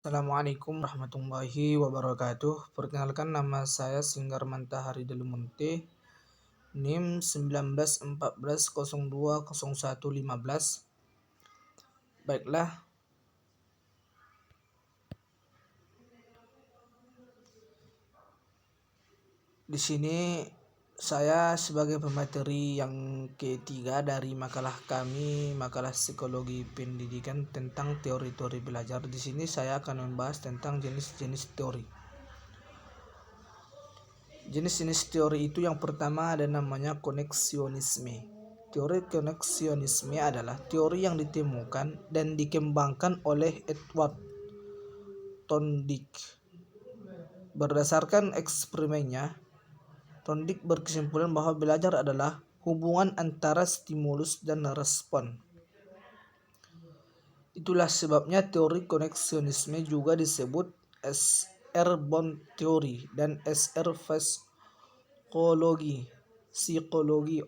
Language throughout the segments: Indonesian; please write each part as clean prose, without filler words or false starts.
Assalamualaikum warahmatullahi wabarakatuh. Perkenalkan, nama saya Singgar Mantahari Delimunte, NIM 1914020115. Baiklah, di sini saya sebagai pemateri yang ketiga dari makalah kami, makalah psikologi pendidikan tentang teori-teori belajar. Di sini saya akan membahas tentang jenis-jenis teori. Jenis-jenis teori itu yang pertama ada namanya koneksionisme. Teori koneksionisme adalah teori yang ditemukan dan dikembangkan oleh Edward Thorndike. Berdasarkan eksperimennya, Thorndike berkesimpulan bahwa belajar adalah hubungan antara stimulus dan respon. Itulah sebabnya teori koneksionisme juga disebut S.R. Bond Theory dan S.R. Psychology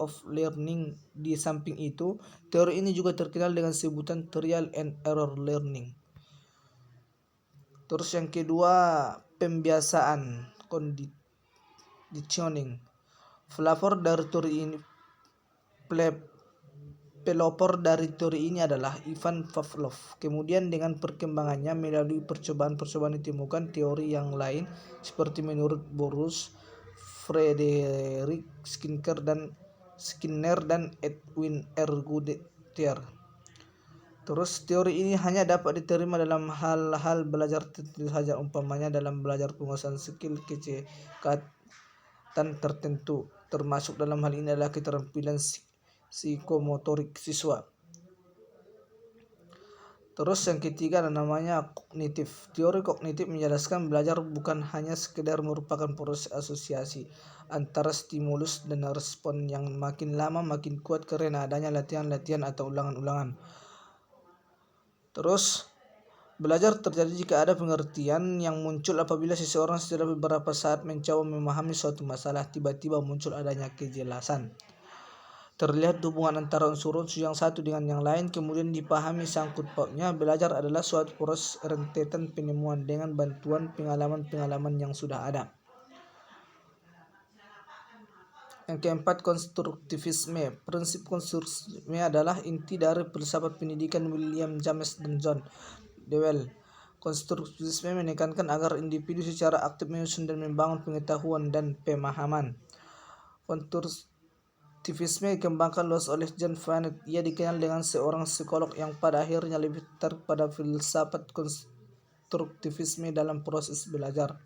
of Learning. Di samping itu, teori ini juga terkenal dengan sebutan trial and error learning. Terus yang kedua, pembiasaan, conditioning. Pelopor dari teori ini adalah Ivan Pavlov. Kemudian dengan perkembangannya melalui percobaan-percobaan ditemukan teori yang lain seperti menurut Boris, Frederick Skinner dan Edwin R. Goodyear. Terus teori ini hanya dapat diterima dalam hal-hal belajar tertentu saja, umpamanya dalam belajar penguasaan skill kecerdasan tertentu. Termasuk dalam hal ini adalah keterampilan psikomotorik siswa. Terus yang ketiga namanya kognitif. Teori kognitif menjelaskan belajar bukan hanya sekedar merupakan proses asosiasi antara stimulus dan respon yang makin lama makin kuat karena adanya latihan-latihan atau ulangan-ulangan. Terus belajar terjadi jika ada pengertian yang muncul apabila seseorang setelah beberapa saat mencoba memahami suatu masalah, tiba-tiba muncul adanya kejelasan. Terlihat hubungan antara unsur-unsur yang satu dengan yang lain, kemudian dipahami sangkut pautnya. Belajar adalah suatu proses rentetan penemuan dengan bantuan pengalaman-pengalaman yang sudah ada. Yang keempat, konstruktivisme. Prinsip konstruktivisme adalah inti dari filsafat pendidikan William James dan John Dewey. Konstruktivisme menekankan agar individu secara aktif menyusun dan membangun pengetahuan dan pemahaman. Konstruktivisme dikembangkan luas oleh John Vanet. Ia dikenal dengan seorang psikolog yang pada akhirnya lebih tertarik pada filsafat konstruktivisme dalam proses belajar.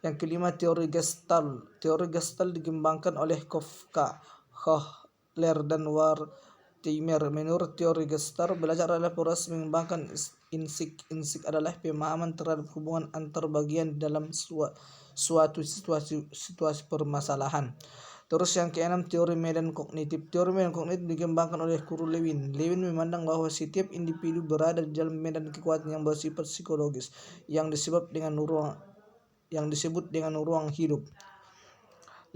Yang kelima, teori Gestalt. Teori Gestalt dikembangkan oleh Kafka, Kohler, dan Wertheimer. Menurut teori Gestalt, belajar adalah proses mengembangkan insik. Insik adalah pemahaman terhadap hubungan antar bagian dalam suatu situasi permasalahan. Terus yang keenam, teori medan kognitif. Teori medan kognitif dikembangkan oleh Kurt Lewin. Lewin memandang bahwa setiap individu berada di dalam medan kekuatan yang bersifat psikologis yang disebut dengan ruang hidup.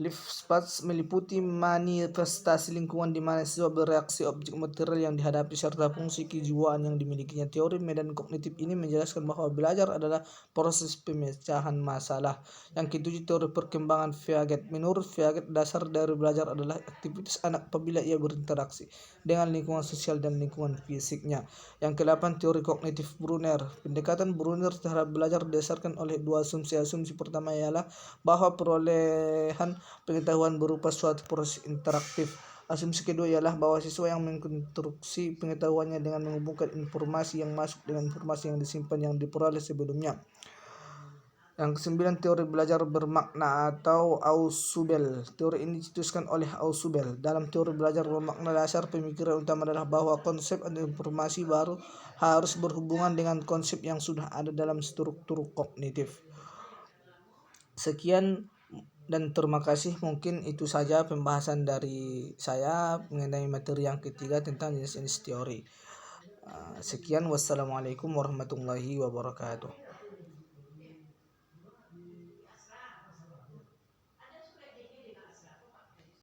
Life paths meliputi manifestasi lingkungan di mana siswa bereaksi objek material yang dihadapi serta fungsi kejiwaan yang dimilikinya. Teori medan kognitif ini menjelaskan bahwa belajar adalah proses pemecahan masalah. Yang ketujuh, teori perkembangan Piaget. Menurut Piaget, dasar dari belajar adalah aktivitas anak apabila ia berinteraksi dengan lingkungan sosial dan lingkungan fisiknya. Yang kedelapan, teori kognitif Brunner. Pendekatan Brunner terhadap belajar didasarkan oleh dua asumsi. Asumsi pertama ialah bahwa perolehan pengetahuan berupa suatu proses interaktif. Asumsi kedua ialah bahwa siswa yang mengkonstruksi pengetahuannya dengan menghubungkan informasi yang masuk dengan informasi yang disimpan yang diperoleh sebelumnya. Yang kesembilan, teori belajar bermakna atau Ausubel. Teori ini dicetuskan oleh Ausubel. Dalam teori belajar bermakna, dasar pemikiran utama adalah bahwa konsep atau informasi baru harus berhubungan dengan konsep yang sudah ada dalam struktur kognitif. Sekian dan terima kasih. Mungkin itu saja pembahasan dari saya mengenai materi yang ketiga tentang jenis-jenis teori. Sekian, wassalamualaikum warahmatullahi wabarakatuh.